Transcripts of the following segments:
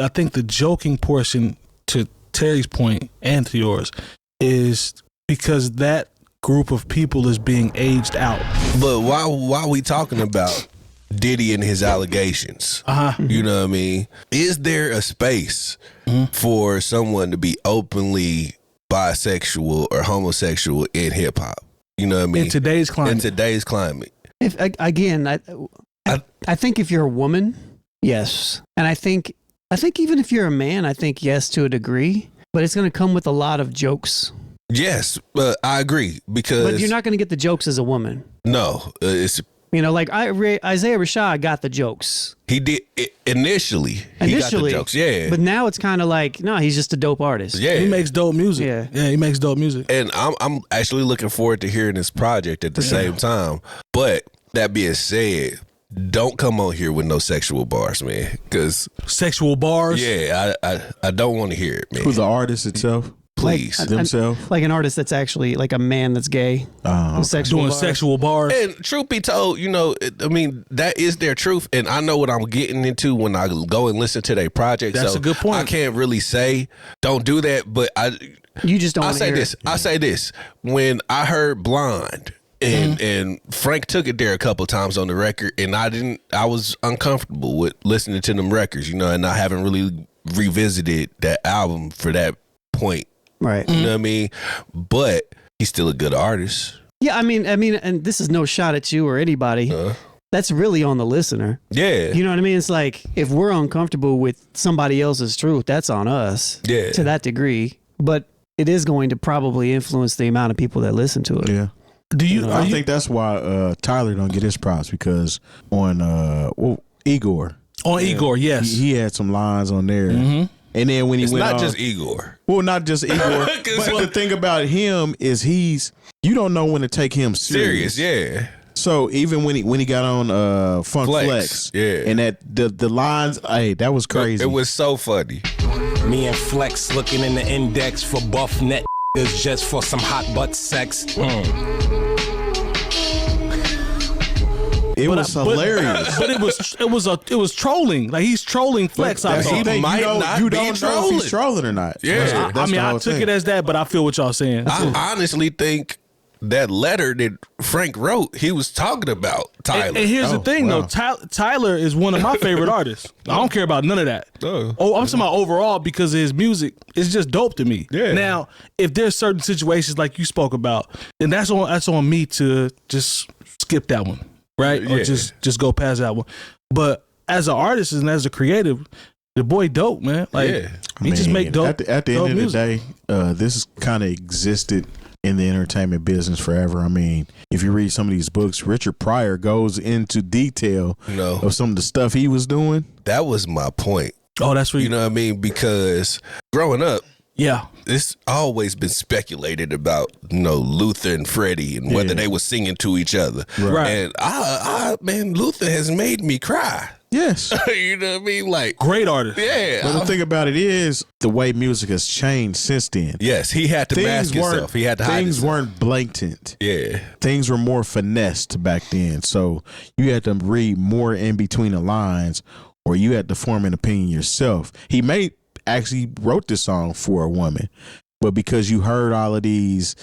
I think the joking portion, to Terry's point and to yours, is because that group of people is being aged out. But why we talking about Diddy and his allegations? You know what I mean? Is there a space for someone to be openly bisexual or homosexual in hip hop? You know what I mean? In today's climate. If again, I think if you're a woman, yes, and I think even if you're a man, I think yes to a degree, but it's going to come with a lot of jokes. Yes, I agree, because but you're not going to get the jokes as a woman. No, it's. Like Isaiah Rashad got the jokes. He did initially. He got the jokes, yeah. But now it's kind of like, no, he's just a dope artist. Yeah, he makes dope music. Yeah, he makes dope music. And I'm actually looking forward to hearing this project at the same time. But that being said, don't come on here with no sexual bars, man. Because sexual bars. Yeah, I don't want to hear it, man. Who's the artist itself? Please. Themselves? Like an artist that's actually like a man that's gay. Sexual bars. And truth be told, I mean, that is their truth. And I know what I'm getting into when I go and listen to their project. That's a good point. I can't really say don't do that, but you just don't I say this. I say this. When I heard Blonde, and Frank took it there a couple times on the record, and I was uncomfortable with listening to them records, and I haven't really revisited that album for that point. Right. You know what I mean? But he's still a good artist. Yeah, I mean, and this is no shot at you or anybody. That's really on the listener. Yeah. You know what I mean? It's like, if we're uncomfortable with somebody else's truth, that's on us. Yeah. To that degree. But it is going to probably influence the amount of people that listen to it. Yeah. I think that's why Tyler don't get his props, because on Igor. On Igor, yes. He had some lines on there. Mm-hmm. And then when he went not on, just Igor. Well, not just Igor. But the thing about him is you don't know when to take him serious. Yeah. So even when he got on Funk Flex, yeah, and that the lines, that was crazy. It was so funny. Me and Flex looking in the index for buff net just for some hot butt sex. It was hilarious, but it was trolling. Like, he's trolling Flex. You don't know if he's trolling or not. Yeah, I took it as that, but I feel what y'all saying. I honestly think that letter that Frank wrote, he was talking about Tyler. And here's the thing, though. Tyler is one of my favorite artists. I don't care about none of that. I'm talking about overall, because of his music. It's just dope to me. Yeah. Now, if there's certain situations like you spoke about, then that's on me to just skip that one. Right? Yeah. Or just go past that one. But as an artist and as a creative, the boy dope, man. Like, he just make dope. At the end of music. the day, this kind of existed in the entertainment business forever. I mean, if you read some of these books, Richard Pryor goes into detail of some of the stuff he was doing. That was my point. Oh, that's what you know what I mean? Because growing up, yeah, it's always been speculated about, Luther and Freddie and whether they were singing to each other. Right. And man, Luther has made me cry. Yes. You know what I mean? Like, great artist. Yeah. But the thing about it is, the way music has changed since then. Yes, he had to mask himself. He had to hide Things himself. weren't blatant. Yeah. Things were more finessed back then. So you had to read more in between the lines, or you had to form an opinion yourself. He actually wrote this song for a woman, but because you heard all of these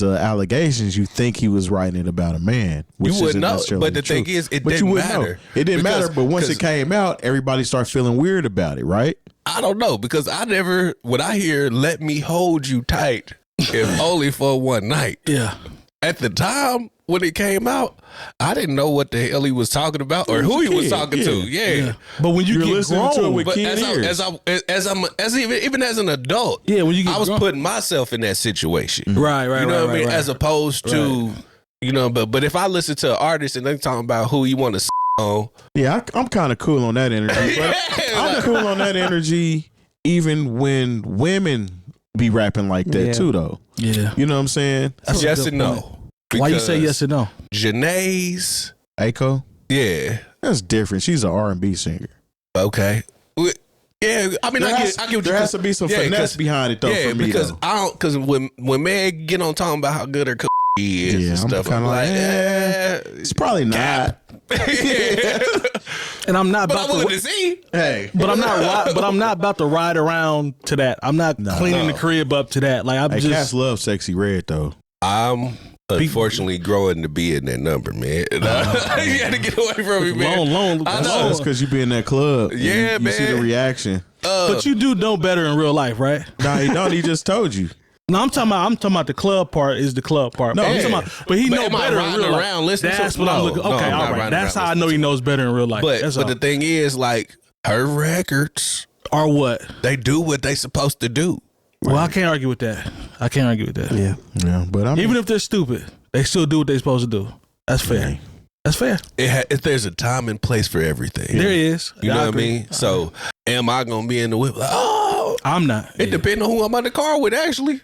allegations, you think he was writing it about a man. Which you wouldn't know, but the thing is, it didn't matter. It didn't matter, but once it came out, everybody started feeling weird about it, right? I don't know, because when I hear "Let me hold you tight," if only for one night. Yeah. At the time when it came out, I didn't know what the hell he was talking about or who he was talking to. Yeah. But when you're listening grown, to it with even as an adult, when you get I was putting myself in that situation. Right. You know what I mean? Right. As opposed to, but if I listen to an artist and they talking about who you want to on. Yeah, I'm kind of cool on that energy. But I'm cool on that energy even when women be rapping like that too, though. Yeah. You know what I'm saying? That's yes and no. Why you say yes and no? Janae's 𝐀𝐄? Yeah. That's different. She's an R&B singer. Okay. Yeah, I mean, I get what there has to be some finesse behind it, though, for me, because because when men get on talking about how good her is and stuff, I'm like, it's probably not. And I'm not But about I'm willing to to see. Hey, but I'm not about to ride around to that. I'm not cleaning the crib up to that. Like I'm hey, just cats love Sexy Red though. I'm unfortunately growing to be in that number, man. You got to get away from me, man. long. I know. That's because you be in that club. Yeah, you see the man. reaction. But you do know better in real life, right? No, he don't. He just told you. No, I'm talking about the club part is the club part. No, I'm yeah. talking about, but he But know am I better in riding real life. around listening That's to- what I'm No, looking. no, Okay, I'm all not right. riding That's around how I know he listening knows better in real life. That's But all. the thing is, like, her records, Or what? they do what they supposed to do. Well, I can't argue with that. Yeah. Yeah, but I mean, Even if they're stupid, they still do what they're supposed to do. That's fair. Yeah. That's fair. There's a time and place for everything. There is. You know what I agree. mean? So, am I gonna be in the whip? Like, oh, I'm not. it depends on who I'm in the car with. Actually,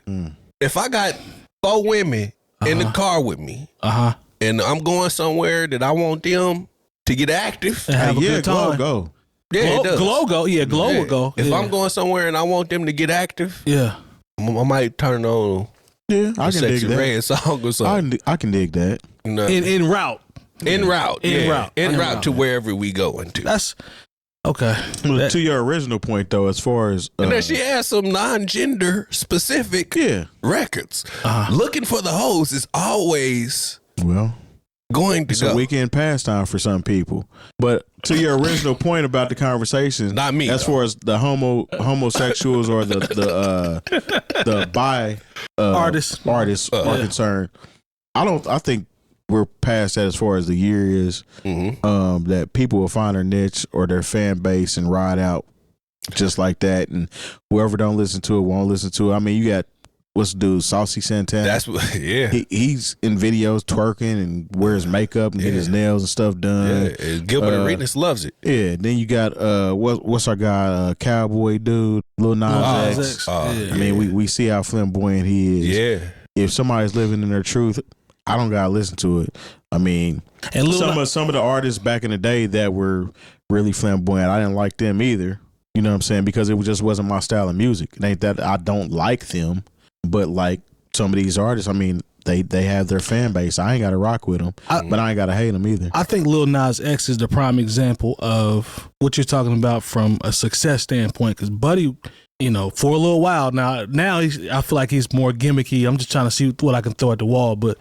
if I got 4 women in the car with me, and I'm going somewhere that I want them to get active, And have a yeah, good time. go. yeah, it does. Glow go. Yeah, Glow Yeah. would go. If yeah. I'm going somewhere and I want them to get active, Yeah. I might turn on Yeah, I a can dig Sexy that. Red song or something. I can dig that. You know? En route. En route, En yeah. route. En En route route. to wherever we going to. That's okay. But to your original point, though, as far as And then she has some non-gender specific records. Looking for the hoes is always well, going to it's go. a weekend pastime for some people. But to your original point about the conversation, Not me, As though. far as the homosexuals or the bi Artists. are concerned, I think we're past that as far as the year is. That people will find their niche or their fan base and ride out just like that, and whoever don't listen to it won't listen to it. I mean, you got what's the dude, Saucy Santana. That's what, yeah. He's in videos twerking and wears makeup and get his nails and stuff done. Yeah, Gilbert Arenas loves it. Yeah, then you got what's our guy, cowboy dude, Lil Nas X. Oh, Yeah. I mean, we see how flamboyant he is. Yeah. If somebody's living in their truth, I don't gotta listen to it. I mean, And some of the artists back in the day that were really flamboyant, I didn't like them either. You know what I'm saying? Because it just wasn't my style of music. It ain't that I don't like them, but like some of these artists, I mean, they have their fan base. I ain't got to rock with them, but I ain't got to hate them either. I think Lil Nas X is the prime example of what you're talking about from a success standpoint. Because Buddy, you know, for a little while now I feel like he's more gimmicky. I'm just trying to see what I can throw at the wall. But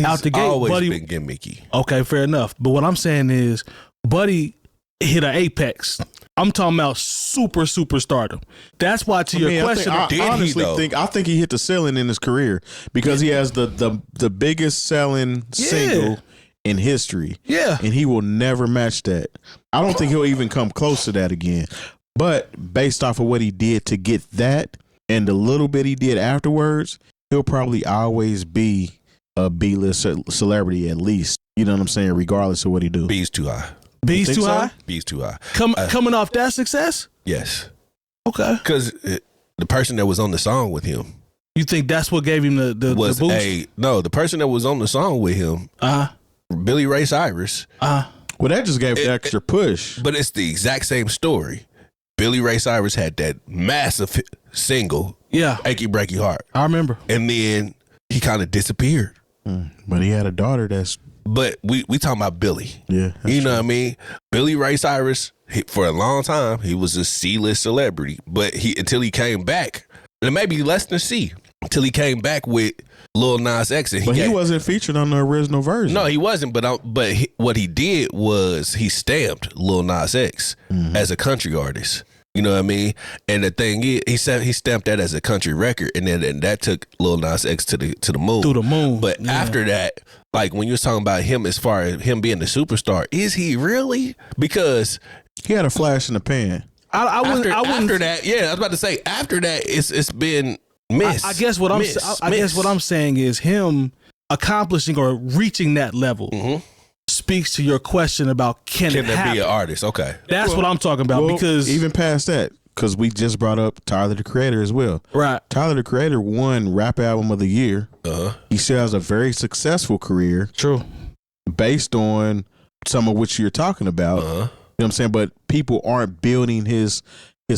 out the gate, always Buddy, been gimmicky. okay, fair enough. But what I'm saying is, Buddy hit an apex. I'm talking about super stardom. That's why to your question, I did he, honestly though? think he hit the ceiling in his career because he has the biggest selling single in history. Yeah. And he will never match that. I don't think he'll even come close to that again. But based off of what he did to get that and the little bit he did afterwards, he'll probably always be a B-list celebrity at least. You know what I'm saying? Regardless of what he do. B's too high. B's think too so? high. B's too high. Coming off that success, Yes. okay. Because the person that was on the song with him You think that's what gave him the was boost? the person that was on the song with him, Billy Ray Cyrus. Well, that just gave the extra push. But it's the exact same story. Billy Ray Cyrus had that massive single, Yeah, Achy Breaky Heart. I remember. And then he kind of disappeared. But he had a daughter that's But we talking about Billy. yeah. You know what I mean? Billy Ray Cyrus, for a long time, he was a C-list celebrity. But until he came back, and maybe less than C, until he came back with Lil Nas X. And He wasn't featured on the original version. No, he wasn't. But what he did was he stamped Lil Nas X as a country artist. You know what I mean? And the thing is, he stamped that as a country record, and then that took Lil Nas X to the moon. Through the moon. But after that, like when you was talking about him, as far as him being the superstar, is he really? Because He had a flash in the pan. I wouldn't. after that, yeah, I was about to say after that, it's been missed. I guess what I'm saying is him accomplishing or reaching that level speaks to your question about can it there happen? be an artist? Okay, That's what I'm talking about Well, because even past that, because we just brought up Tyler the Creator as well. right. Tyler the Creator won Rap Album of the Year. He still has a very successful career True. based on some of which you're talking about. You know what I'm saying? But people aren't building his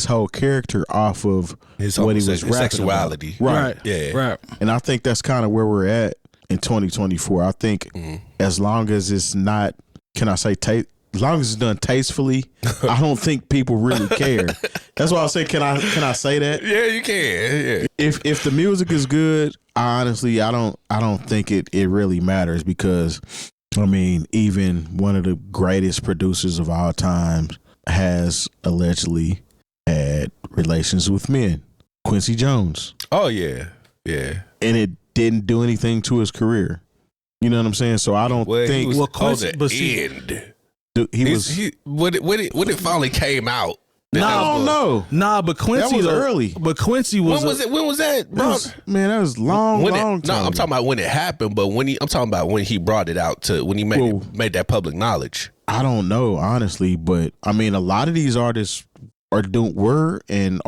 whole character off of his what he was rapping sexuality. about. Right. Yeah. Right. And I think that's kind of where we're at in 2024. I think as long as it's not can I say as long as it's done tastefully, I don't think people really care. That's why I say, can I say that? Yeah, you can. Yeah. If the music is good, I don't think it really matters, because I mean, even one of the greatest producers of all time has allegedly had relations with men, Quincy Jones. Oh yeah, yeah. And it didn't do anything to his career. You know what I'm saying? So I don't think. He was Quincy, on the end. When it finally came out. Nah, but Quincy that was early. But Quincy was. When was that, bro? That was long time. No, I'm talking about when it happened, but I'm talking about when he brought it out when he made that public knowledge. I don't know, honestly, but I mean, a lot of these artists were and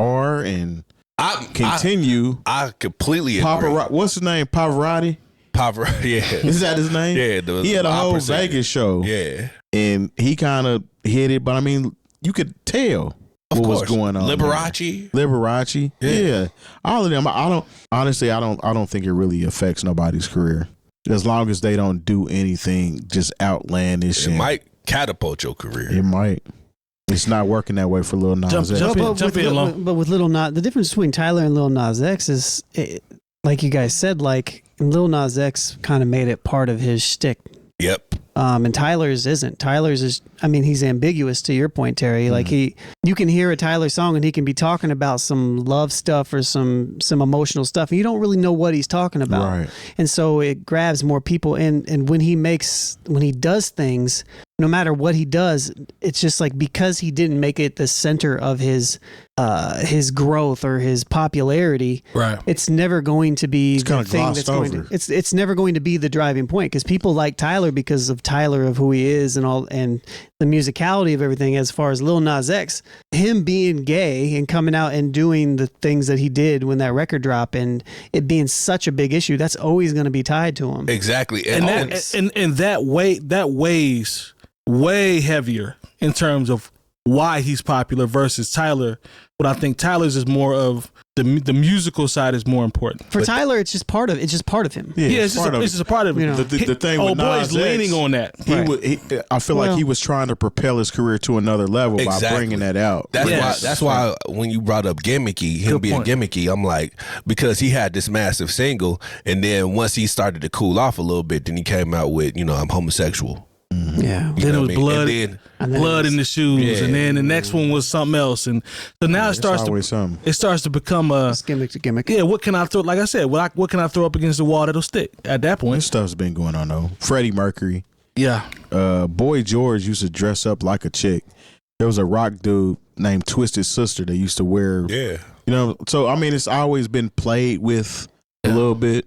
continue. I completely agree. What's his name? Pavarotti? Yeah. Is that his name? Yeah. He had a whole Vegas show. Yeah. And he kind of hit it, but I mean, you could tell what was going on. Liberace. Yeah. All of them. I don't think it really affects nobody's career. As long as they don't do anything just outlandish. It might catapult your career. It might. It's not working that way for Lil Nas X. But with Lil Nas, the difference between Tyler and Lil Nas X is, like you guys said, like Lil Nas X kind of made it part of his shtick. Yep. And Tyler's isn't. Tyler's is, I mean, he's ambiguous, to your point, Terry. Like you can hear a Tyler song and he can be talking about some love stuff or some emotional stuff, and you don't really know what he's talking about. Right. And so it grabs more people. And when he does things, no matter what he does, it's just like, because he didn't make it the center of his growth or his popularity, right? It's never going to be the thing that's going to. It's never going to be the driving point, because people like Tyler because of Tyler, of who he is and all, and the musicality of everything. As far as Lil Nas X, him being gay and coming out and doing the things that he did when that record dropped, and it being such a big issue, that's always going to be tied to him. Exactly, and that weighs way heavier in terms of why he's popular versus Tyler. But I think Tyler's is more of the musical side is more important. For Tyler, it's just part of him. Yeah, it's just a part of it. You know, the thing with Nas X, leaning on that. I feel like he was trying to propel his career to another level by bringing that out. That's why when you brought up gimmicky, gimmicky, I'm like, because he had this massive single, and then once he started to cool off a little bit, then he came out with, I'm homosexual. Yeah. Then it was blood in the shoes, and then the next one was something else, and so now it starts to become a gimmick. Yeah, what can I throw? Like I said, what can I throw up against the wall that'll stick? At that point, this stuff's been going on though. Freddie Mercury, Boy George used to dress up like a chick. There was a rock dude named Twisted Sister that used to wear. So I mean, it's always been played with a little bit.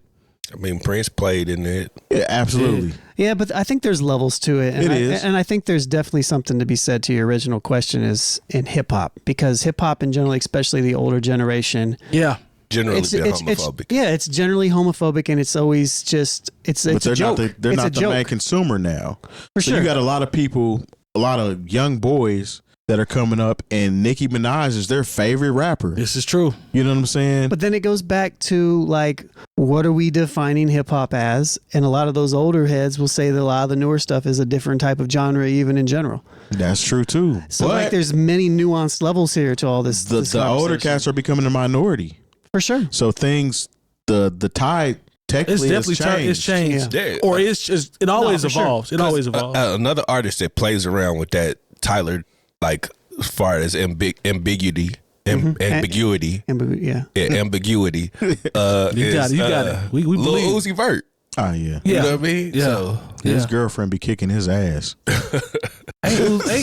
I mean, Prince played in it. Yeah, absolutely. Yeah, but I think there's levels to it. And I think there's definitely something to be said to your original question is in hip hop, because hip hop in general, especially the older generation. Yeah. Generally homophobic. It's generally homophobic, and it's always just, it's a joke. They're not the main consumer now. For sure. You got a lot of people, a lot of young boys that are coming up, and Nicki Minaj is their favorite rapper. This is true. You know what I'm saying? But then it goes back to, like, what are we defining hip hop as? And a lot of those older heads will say that a lot of the newer stuff is a different type of genre, even in general. That's true too. So like, there's many nuanced levels here to all this. The older cats are becoming a minority, for sure. So things, the tide technically it's changed. Yeah. Or it's just, it always evolves. Sure. It always evolves. Another artist that plays around with that, Tyler, like as far as ambiguity. Ambiguity. Yeah, ambiguity. You got it. We Lil believe. Uzi Vert. Oh yeah. You know what I mean? Yeah. So, his girlfriend be kicking his ass. ain't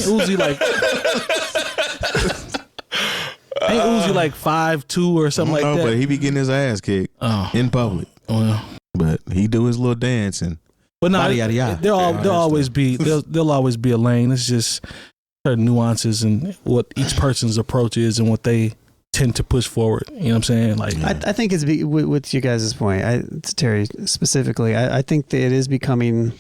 Uzi like 5'2" or something like that? But he be getting his ass kicked in public. Well, but he do his little dancing. But no, there'll always be a lane. It's just certain nuances and what each person's approach is and what they tend to push forward. You know what I'm saying? Like, I think it's with you guys' point. To Terry specifically, I think that it is becoming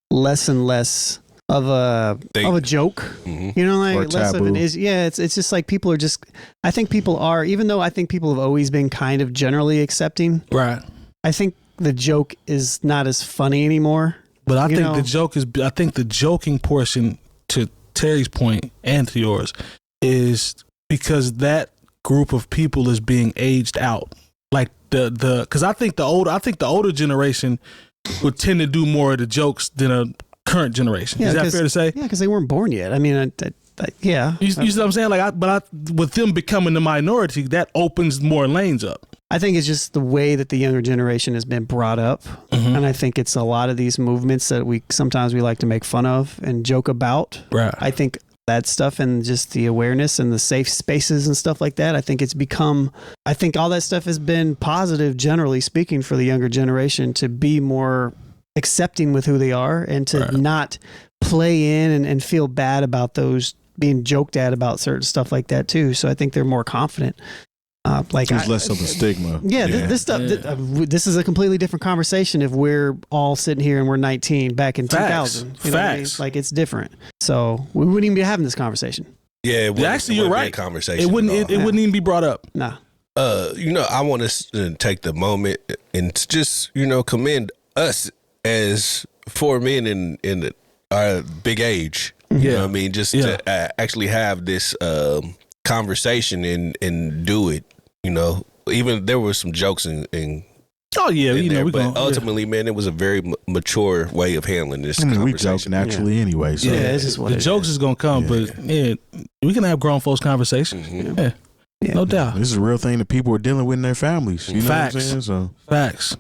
less and less of a joke. Mm-hmm. You know, like or less taboo. of it is. Yeah, it's just like people are just. I think people are, even though I think people have always been kind of generally accepting. Right. I think the joke is not as funny anymore. But I think the joking portion, to Terry's point and to yours, is because that group of people is being aged out. Like because I think the older generation would tend to do more of the jokes than a current generation. Is that fair to say? Yeah, because they weren't born yet. I mean, yeah. You see what I'm saying? Like, with them becoming the minority, that opens more lanes up. I think it's just the way that the younger generation has been brought up. And I think it's a lot of these movements that we sometimes like to make fun of and joke about. Right. I think that stuff and just the awareness and the safe spaces and stuff like that, I think all that stuff has been positive, generally speaking, for the younger generation to be more accepting with who they are and to not play in and feel bad about those being joked at about certain stuff like that too. So I think they're more confident. There's less of a stigma. This stuff. This is a completely different conversation if we're all sitting here and we're 19 back in 2000. You know what I mean? Like, it's different. So we wouldn't even be having this conversation. Yeah, actually, you're right. Conversation. It wouldn't even be brought up. Nah. I want to take the moment and just commend us as 4 men in our big age. You know what I mean? Just to actually have this conversation and do it. Even there were some jokes in oh yeah, but ultimately, man, it was a very mature way of handling this conversation. We joke naturally anyway. So. Yeah, it's just what the jokes is gonna come, but we can have grown folks conversations. Yeah, no doubt. This is a real thing that people are dealing with in their families. You know Facts. what I'm saying? So. Facts.